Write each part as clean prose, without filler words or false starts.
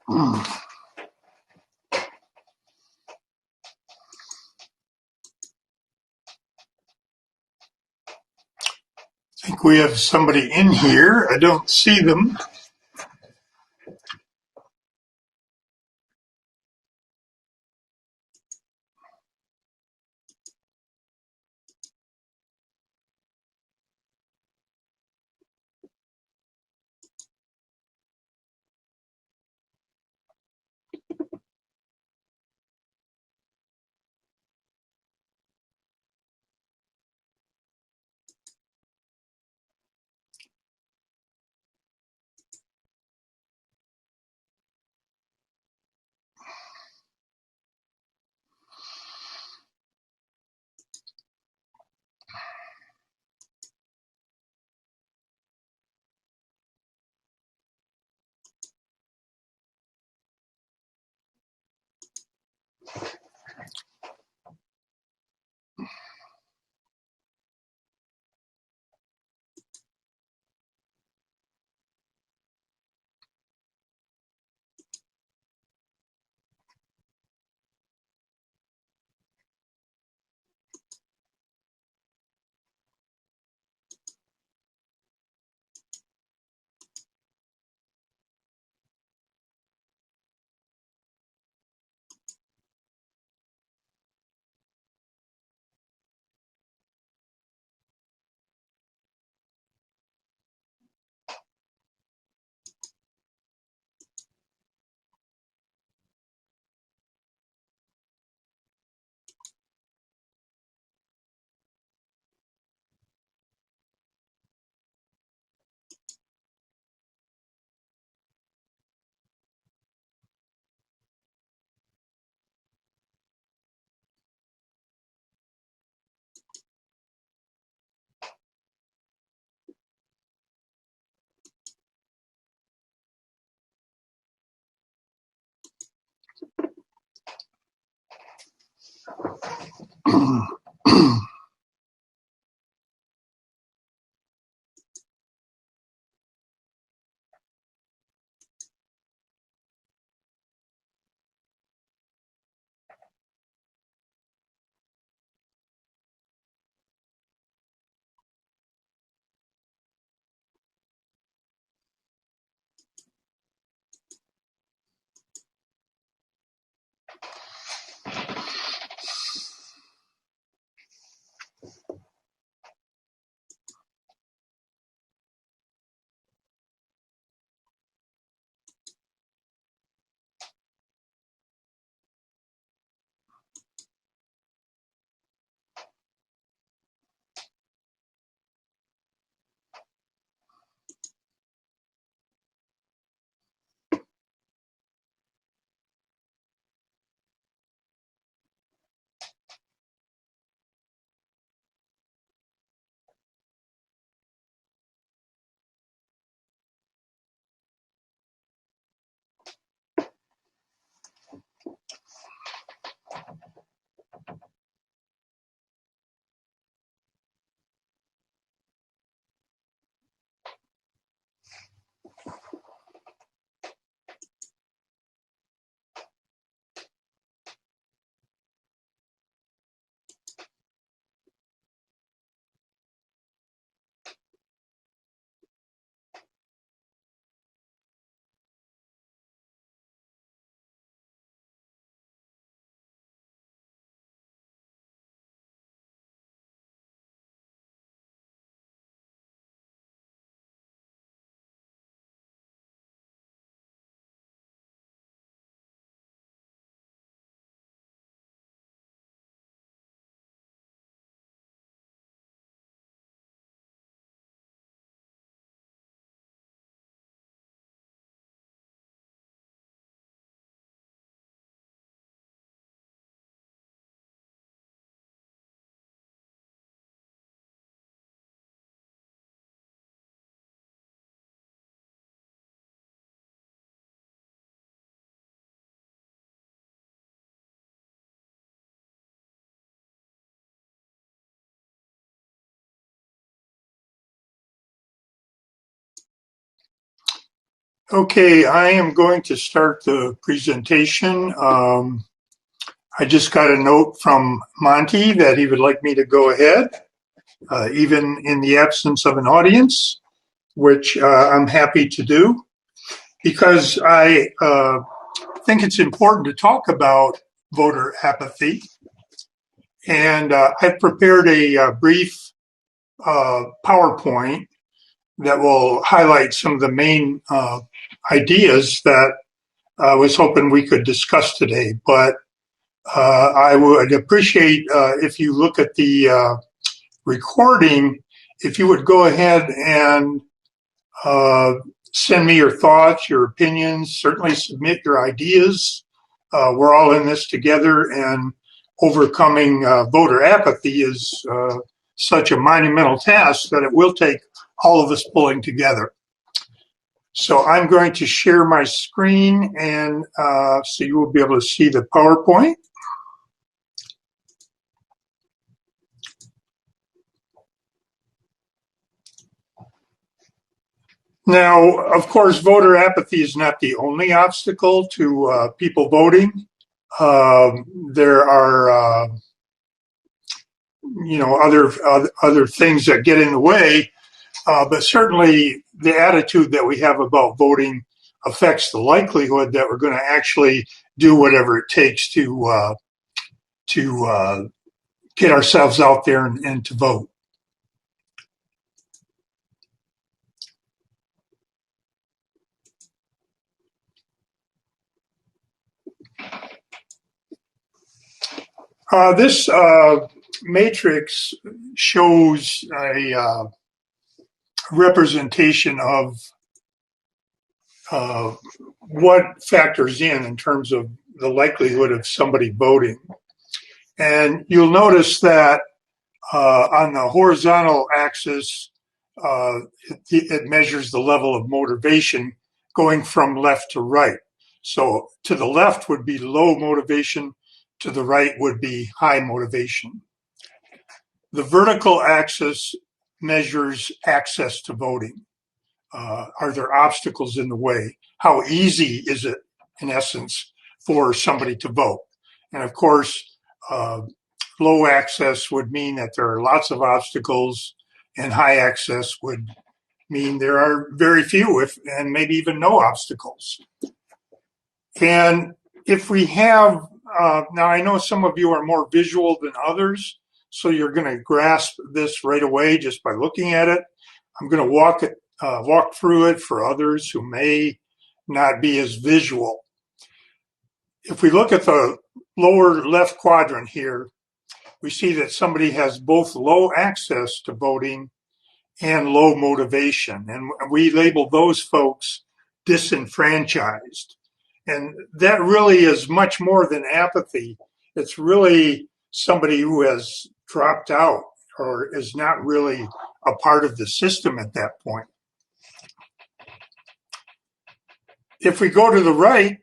I think we have somebody in here. I don't see them. Okay, I am going to start the presentation. I just got a note from Monty that he would like me to go ahead, even in the absence of an audience, which I'm happy to do because I think it's important to talk about voter apathy. And I've prepared a brief PowerPoint that will highlight some of the main ideas that I was hoping we could discuss today. But I would appreciate if you look at the recording, if you would go ahead and send me your thoughts, your opinions, certainly submit your ideas. We're all in this together, and overcoming voter apathy is such a monumental task that it will take all of us pulling together. So I'm going to share my screen, and so you will be able to see the PowerPoint. Now, of course, voter apathy is not the only obstacle to people voting. There are, other things that get in the way, but certainly the attitude that we have about voting affects the likelihood that we're going to actually do whatever it takes to get ourselves out there and to vote. This matrix shows a representation of what factors in terms of the likelihood of somebody voting. And you'll notice that on the horizontal axis, it measures the level of motivation going from left to right. So to the left would be low motivation, to the right would be high motivation. The vertical axis measures access to voting. Are there obstacles in the way? How easy is it, in essence, for somebody to vote? And of course, low access would mean that there are lots of obstacles, and high access would mean there are very few, and maybe even no obstacles. And if we have, now I know some of you are more visual than others, so you're going to grasp this right away just by looking at it. I'm going to walk through it for others who may not be as visual. If we look at the lower left quadrant here, we see that somebody has both low access to voting and low motivation. And we label those folks disenfranchised. And that really is much more than apathy. It's really somebody who has dropped out or is not really a part of the system at that point. If we go to the right,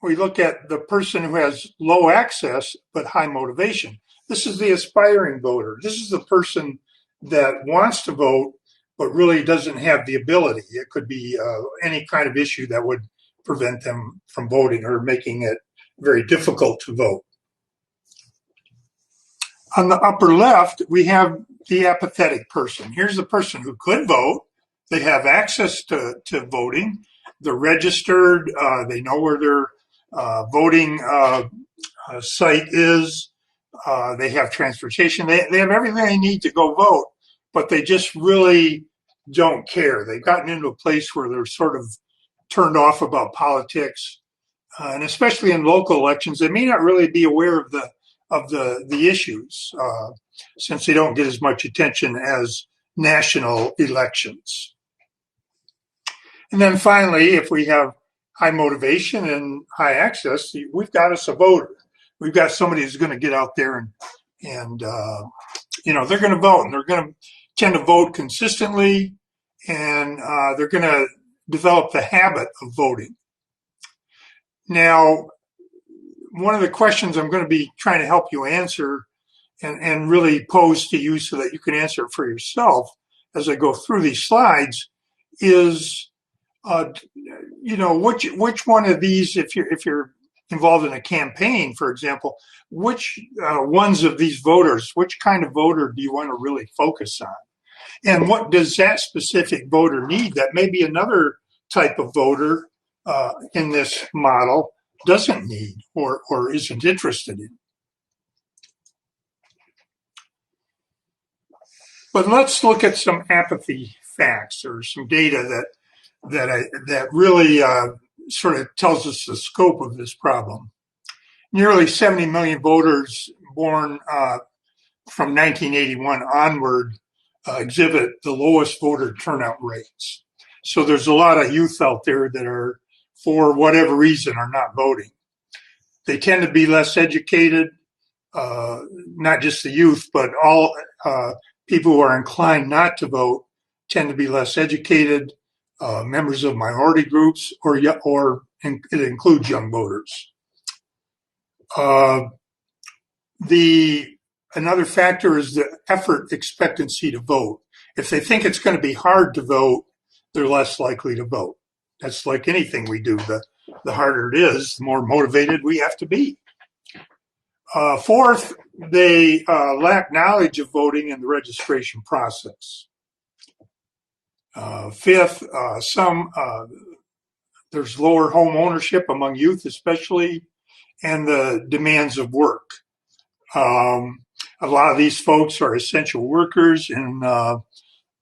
we look at the person who has low access but high motivation. This is the aspiring voter. This is the person that wants to vote but really doesn't have the ability. It could be any kind of issue that would prevent them from voting or making it very difficult to vote. On the upper left, we have the apathetic person. Here's the person who could vote. They have access to voting. They're registered. They know where their voting site is. They have transportation. They have everything they need to go vote, but they just really don't care. They've gotten into a place where they're sort of turned off about politics, and especially in local elections, they may not really be aware of the issues since they don't get as much attention as national elections. And then finally, if we have high motivation and high access, we've got us a voter. We've got somebody who's going to get out there and they're going to vote, and they're going to tend to vote consistently, and they're going to develop the habit of voting. Now, one of the questions I'm going to be trying to help you answer and really pose to you so that you can answer it for yourself as I go through these slides is, uh, which one of these, if you're involved in a campaign, for example, which ones of these voters, which kind of voter do you want to really focus on? And what does that specific voter need that maybe another type of voter in this model doesn't need or isn't interested in? But let's look at some apathy facts or some data that really sort of tells us the scope of this problem. Nearly 70 million voters born from 1981 onward exhibit the lowest voter turnout rates. So there's a lot of youth out there that are, for whatever reason, are not voting. They tend to be less educated, not just the youth, but all people who are inclined not to vote tend to be less educated, members of minority groups, or it includes young voters. Another factor is the effort expectancy to vote. If they think it's going to be hard to vote, they're less likely to vote. That's like anything we do. The harder it is, the more motivated we have to be. Fourth, they lack knowledge of voting and the registration process. Fifth, there's lower home ownership among youth especially, and the demands of work. A lot of these folks are essential workers, and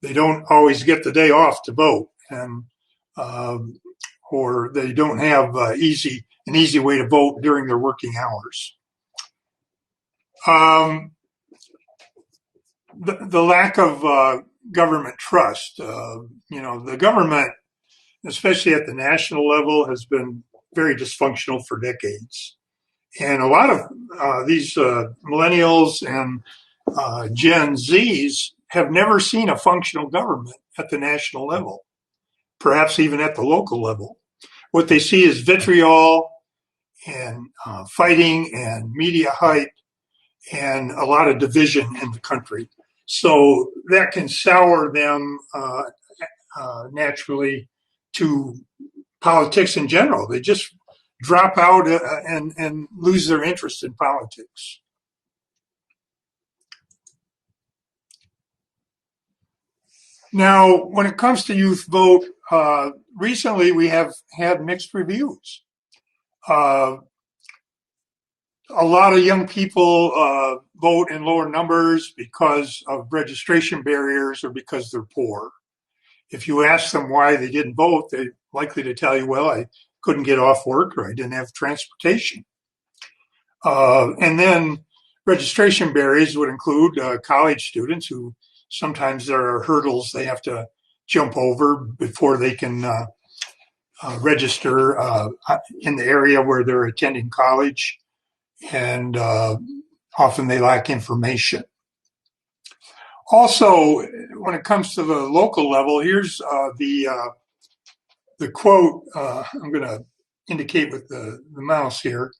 they don't always get the day off to vote, and or they don't have an easy way to vote during their working hours. The lack of government trust. The government, especially at the national level, has been very dysfunctional for decades. And a lot of these millennials and Gen Zs have never seen a functional government at the national level, perhaps even at the local level. What they see is vitriol and fighting and media hype and a lot of division in the country. So that can sour them naturally to politics in general. They just drop out and lose their interest in politics. Now, when it comes to youth vote, recently we have had mixed reviews. A lot of young people vote in lower numbers because of registration barriers or because they're poor. If you ask them why they didn't vote, they're likely to tell you, well, I couldn't get off work or I didn't have transportation. And then registration barriers would include college students who sometimes there are hurdles they have to jump over before they can register in the area where they're attending college. And often they lack information. Also, when it comes to the local level, here's the quote I'm going to indicate with the mouse here.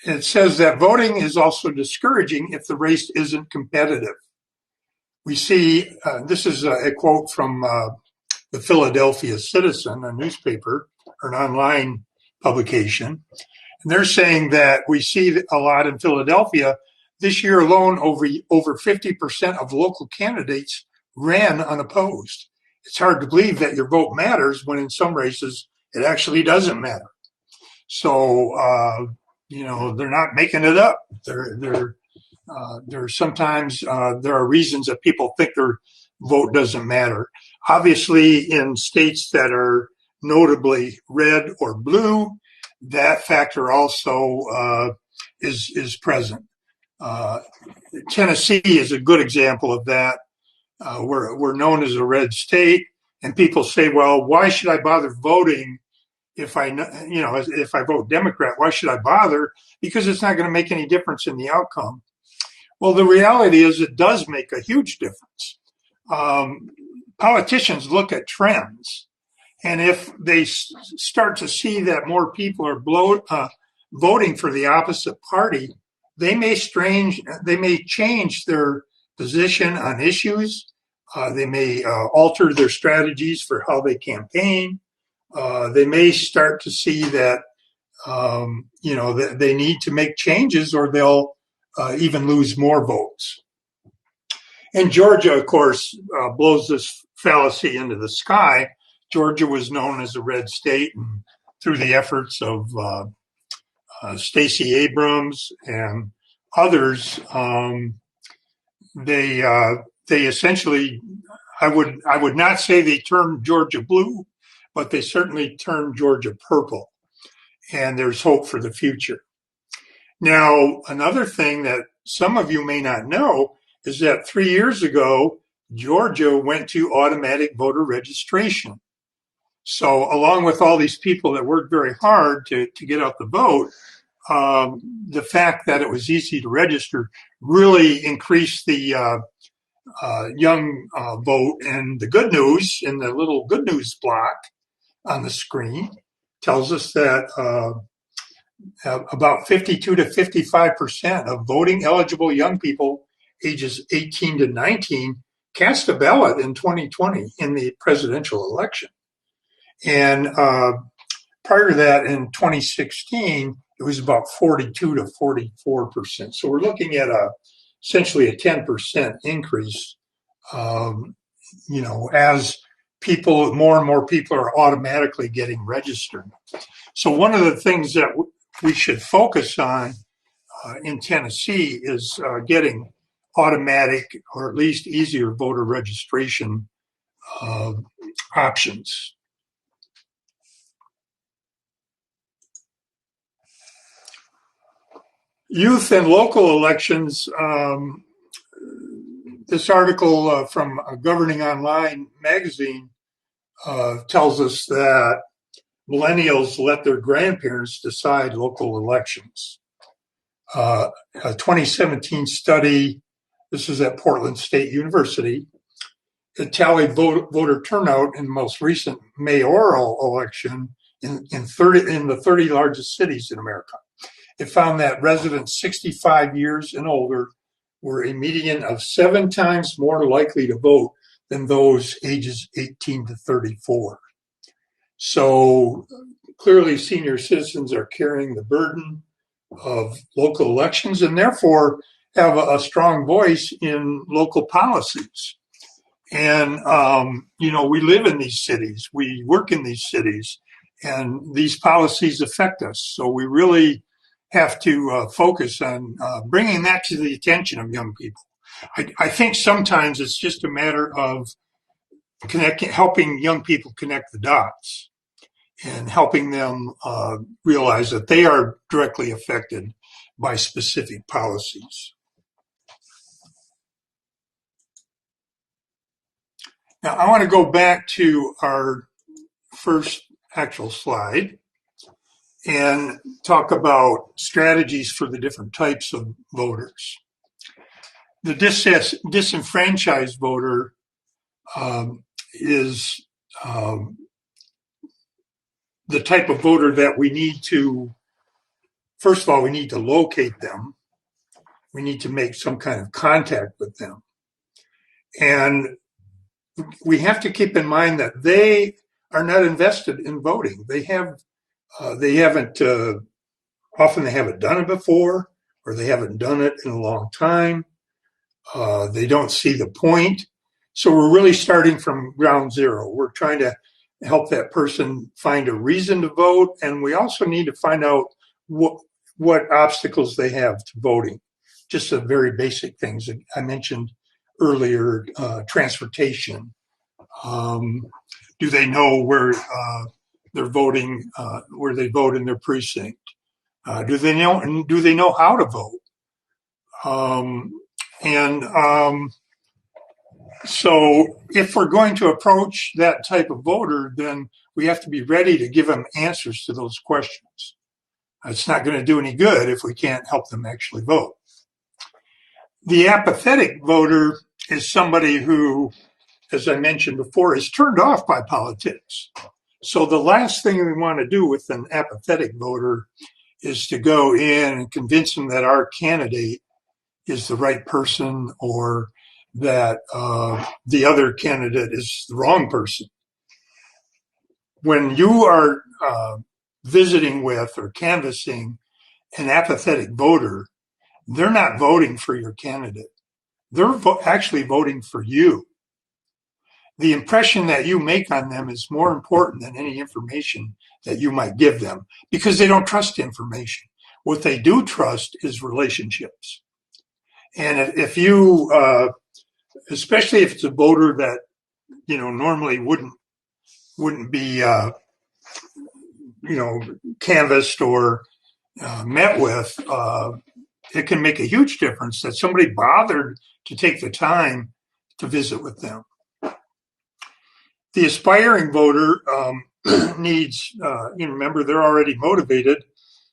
It says that voting is also discouraging if the race isn't competitive. We see, this is a quote from the Philadelphia Citizen, a newspaper or an online publication. And they're saying that we see a lot in Philadelphia. This year alone, over 50% of local candidates ran unopposed. It's hard to believe that your vote matters when in some races it actually doesn't matter. So, they're not making it up. Sometimes there are reasons that people think their vote doesn't matter. Obviously, in states that are notably red or blue, that factor also is present. Tennessee is a good example of that. We're known as a red state, and people say, well, why should I bother voting if I vote Democrat? Why should I bother? Because it's not going to make any difference in the outcome. Well, the reality is it does make a huge difference. Politicians look at trends, and if they start to see that more people are voting for the opposite party, they may change their position on issues. They may alter their strategies for how they campaign. they may start to see that, that they need to make changes or they'll even lose more votes. And Georgia, of course, blows this fallacy into the sky. Georgia was known as a red state, and through the efforts of Stacey Abrams and others, they essentially, I would not say they turned Georgia blue, but they certainly turned Georgia purple. And there's hope for the future. Now, another thing that some of you may not know is that 3 years ago, Georgia went to automatic voter registration. So along with all these people that worked very hard to get out the vote, the fact that it was easy to register really increased the young vote. And the good news in the little good news block on the screen tells us that about 52 to 55% of voting eligible young people ages 18 to 19 cast a ballot in 2020 in the presidential election. And prior to that, in 2016, it was about 42 to 44%. So we're looking at essentially a 10% increase, as more and more people are automatically getting registered. So one of the things that we should focus on in Tennessee is getting automatic or at least easier voter registration options. Youth and local elections. This article from Governing Online magazine tells us that millennials let their grandparents decide local elections. A 2017 study, this is at Portland State University, it tallied voter turnout in the most recent mayoral election in the 30 largest cities in America. It found that residents 65 years and older were a median of 7 times more likely to vote than those ages 18 to 34. So clearly senior citizens are carrying the burden of local elections and therefore have a strong voice in local policies. And, we live in these cities, we work in these cities, and these policies affect us. So we really have to focus on bringing that to the attention of young people. I think sometimes it's just a matter of helping young people connect the dots and helping them realize that they are directly affected by specific policies. Now, I want to go back to our first actual slide and talk about strategies for the different types of voters. The disenfranchised voter is the type of voter that we need to, first of all, we need to locate them. We need to make some kind of contact with them. And we have to keep in mind that they are not invested in voting. They haven't, often they haven't done it before, or they haven't done it in a long time. They don't see the point. So we're really starting from ground zero. We're trying to help that person find a reason to vote. And we also need to find out what obstacles they have to voting. Just the very basic things that I mentioned earlier, transportation. Do they know where they're voting, where they vote in their precinct? Do they know how to vote? So if we're going to approach that type of voter, then we have to be ready to give them answers to those questions. It's not going to do any good if we can't help them actually vote. The apathetic voter is somebody who, as I mentioned before, is turned off by politics. So the last thing we want to do with an apathetic voter is to go in and convince them that our candidate is the right person or that the other candidate is the wrong person. when you are visiting with or canvassing an apathetic voter, they're not voting for your candidate. They're actually voting for you. The impression that you make on them is more important than any information that you might give them, because they don't trust information. What they do trust is relationships. And if you, especially if it's a voter that, normally wouldn't be, canvassed or met with, it can make a huge difference that somebody bothered to take the time to visit with them. The aspiring voter needs, remember, they're already motivated,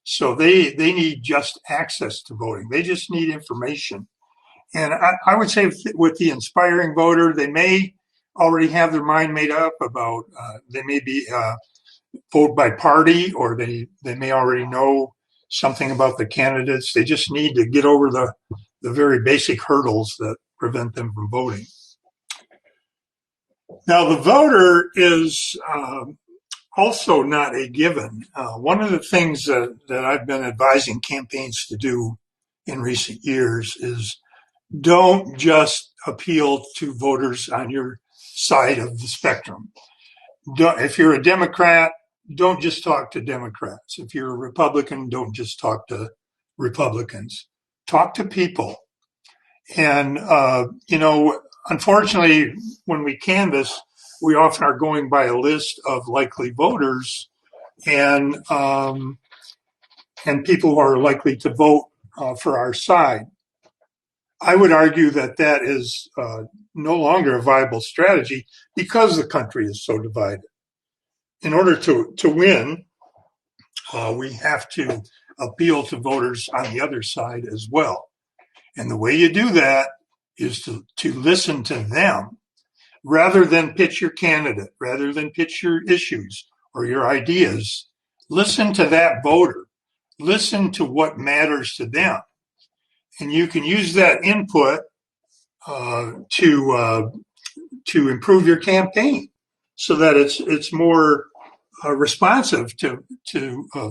so they need just access to voting. They just need information. And I would say with the inspiring voter, they may already have their mind made up about, they may be vote by party, or they may already know something about the candidates. They just need to get over the very basic hurdles that prevent them from voting. Now, the voter is also not a given. One of the things that I've been advising campaigns to do in recent years is don't just appeal to voters on your side of the spectrum. If you're a Democrat, don't just talk to Democrats. If you're a Republican, don't just talk to Republicans. Talk to people. And, unfortunately, when we canvass, we often are going by a list of likely voters and people who are likely to vote for our side. I would argue that is no longer a viable strategy because the country is so divided. In order to win, we have to appeal to voters on the other side as well. And the way you do that is to listen to them rather than pitch your candidate, rather than pitch your issues or your ideas. Listen to that voter. Listen to what matters to them. And you can use that input to improve your campaign so that it's more responsive to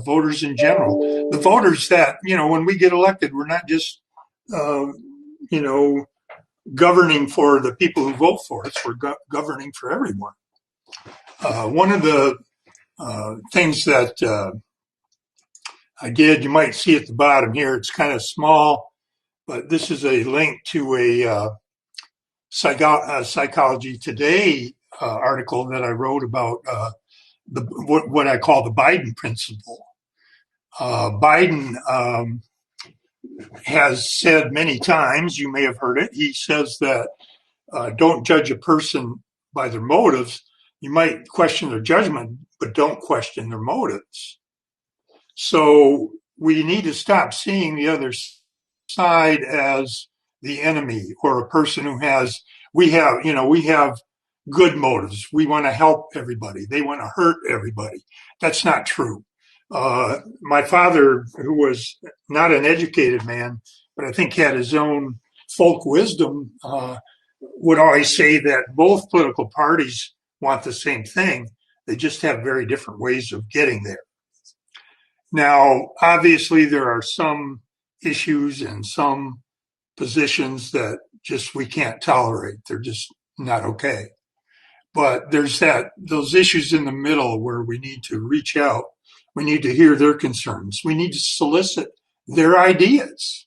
voters in general. The voters that, when we get elected, we're not just, governing for the people who vote for us. We're governing for everyone. One of the things that I did, you might see at the bottom here, it's kind of small, but this is a link to a Psychology Today article that I wrote about what I call the Biden principle. Biden has said many times, you may have heard it, he says that don't judge a person by their motives. You might question their judgment, but don't question their motives. So we need to stop seeing the other side as the enemy or a person who we have good motives. We want to help everybody. They want to hurt everybody. That's not true. My father, who was not an educated man, but I think had his own folk wisdom, would always say that both political parties want the same thing. They just have very different ways of getting there. Now, obviously, there are some issues and some positions that just we can't tolerate. They're just not okay. But there's those issues in the middle where we need to reach out. We need to hear their concerns. We need to solicit their ideas.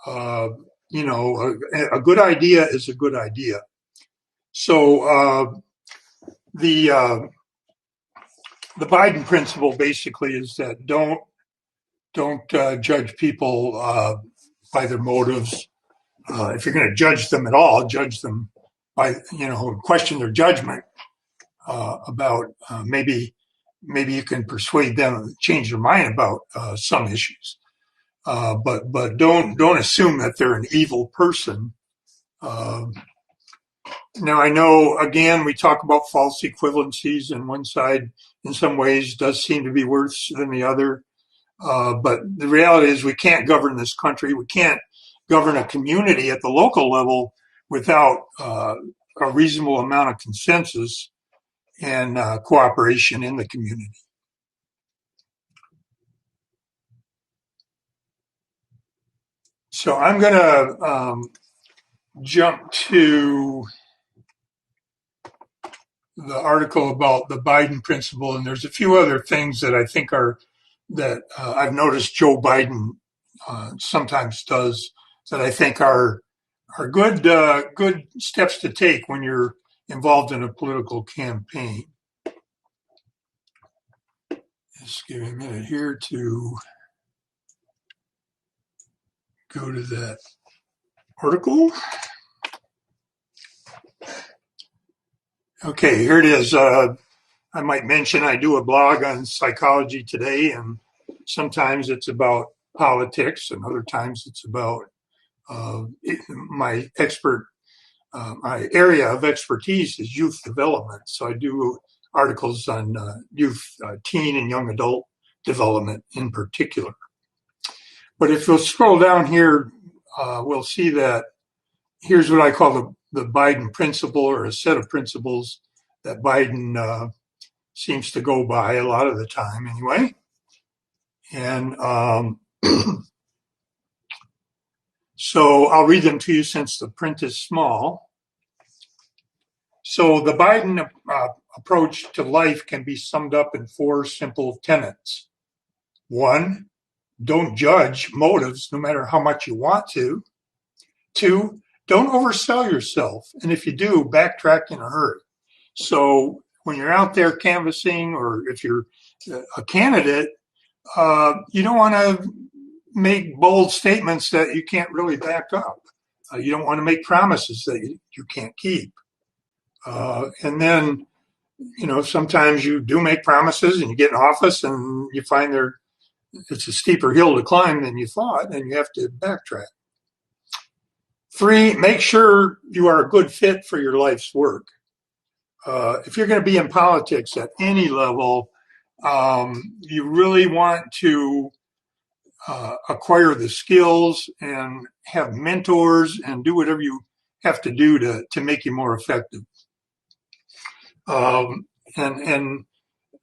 A good idea is a good idea. So the Biden principle basically is that don't judge people by their motives. If you're going to judge them at all, judge them by question their judgment about maybe you can persuade them to change their mind about some issues. But don't assume that they're an evil person. Now, I know, again, we talk about false equivalencies, and one side, in some ways, does seem to be worse than the other. But the reality is we can't govern this country. We can't govern a community at the local level without a reasonable amount of consensus. and cooperation in the community. So I'm going to jump to the article about the Biden principle, and there's a few other things that I think that I've noticed Joe Biden sometimes does that I think are good steps to take when you're involved in a political campaign. Just give me a minute here to go to that article. Okay, here it is. I might mention I do a blog on Psychology Today, and sometimes it's about politics, and other times it's about my area of expertise is youth development. So I do articles on youth, teen and young adult development in particular. But if we'll scroll down here, we'll see that here's what I call the Biden principle, or a set of principles that Biden seems to go by a lot of the time anyway. And so I'll read them to you since the print is small. So the Biden approach to life can be summed up in 4 simple tenets. 1, don't judge motives no matter how much you want to. 2, don't oversell yourself. And if you do, backtrack in a hurry. So when you're out there canvassing, or if you're a candidate, you don't want to make bold statements that you can't really back up. You don't want to make promises that you can't keep. And then, sometimes you do make promises and you get in office and you find it's a steeper hill to climb than you thought, and you have to backtrack. 3, make sure you are a good fit for your life's work. If you're going to be in politics at any level, you really want to acquire the skills and have mentors and do whatever you have to do to make you more effective. And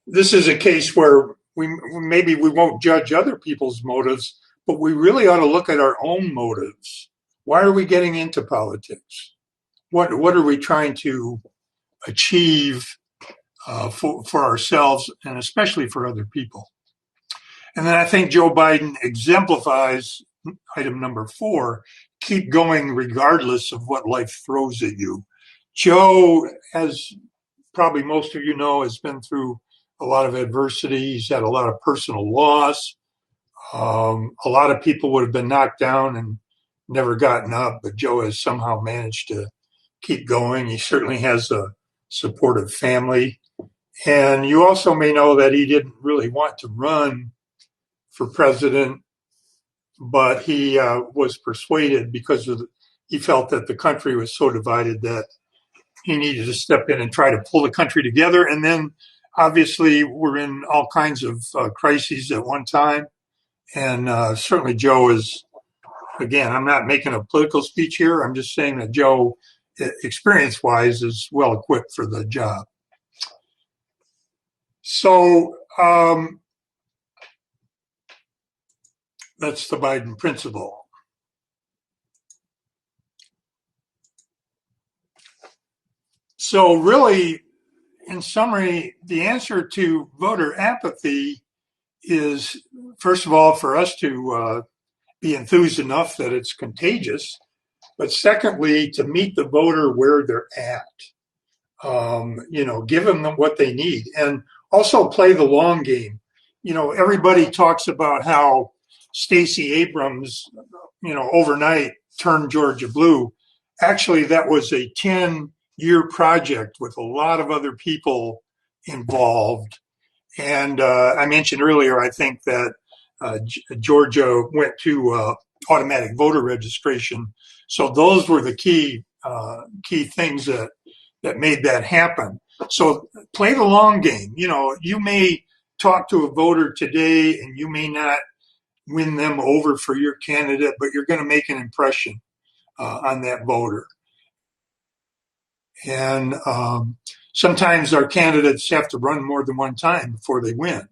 this is a case where maybe we won't judge other people's motives, but we really ought to look at our own motives. Why are we getting into politics? What are we trying to achieve for ourselves, and especially for other people? And then I think Joe Biden exemplifies item number 4, keep going regardless of what life throws at you. Joe, as probably most of you know, has been through a lot of adversity. He's had a lot of personal loss. A lot of people would have been knocked down and never gotten up, but Joe has somehow managed to keep going. He certainly has a supportive family. And you also may know that he didn't really want to run for president, but he was persuaded because he felt that the country was so divided that he needed to step in and try to pull the country together. And then obviously we're in all kinds of crises at one time. And certainly Joe is, again, I'm not making a political speech here. I'm just saying that Joe, experience-wise, is well equipped for the job. So that's the Biden principle. So really, in summary, the answer to voter apathy is, first of all, for us to be enthused enough that it's contagious, but secondly, to meet the voter where they're at. Give them what they need, and also play the long game. Everybody talks about how Stacey Abrams, overnight turned Georgia blue. Actually, that was a 10-year project with a lot of other people involved. And I mentioned earlier, I think that Georgia went to automatic voter registration. So those were the key things that made that happen. So play the long game. You may talk to a voter today and you may not win them over for your candidate, but you're going to make an impression on that voter. And sometimes our candidates have to run more than one time before they win.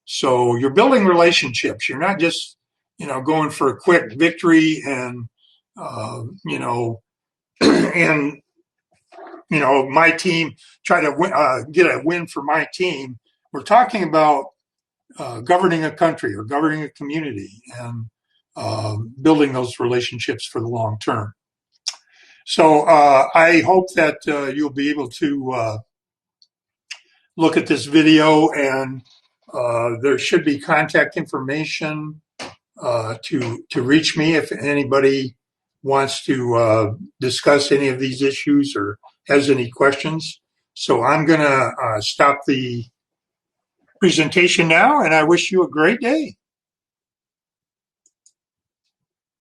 So you're building relationships. You're not just, going for a quick victory and, and, my team try to win, get a win for my team. We're talking about governing a country or governing a community and building those relationships for the long term. So I hope that you'll be able to look at this video, and there should be contact information to reach me if anybody wants to discuss any of these issues or has any questions. So I'm going to stop the presentation now, and I wish you a great day.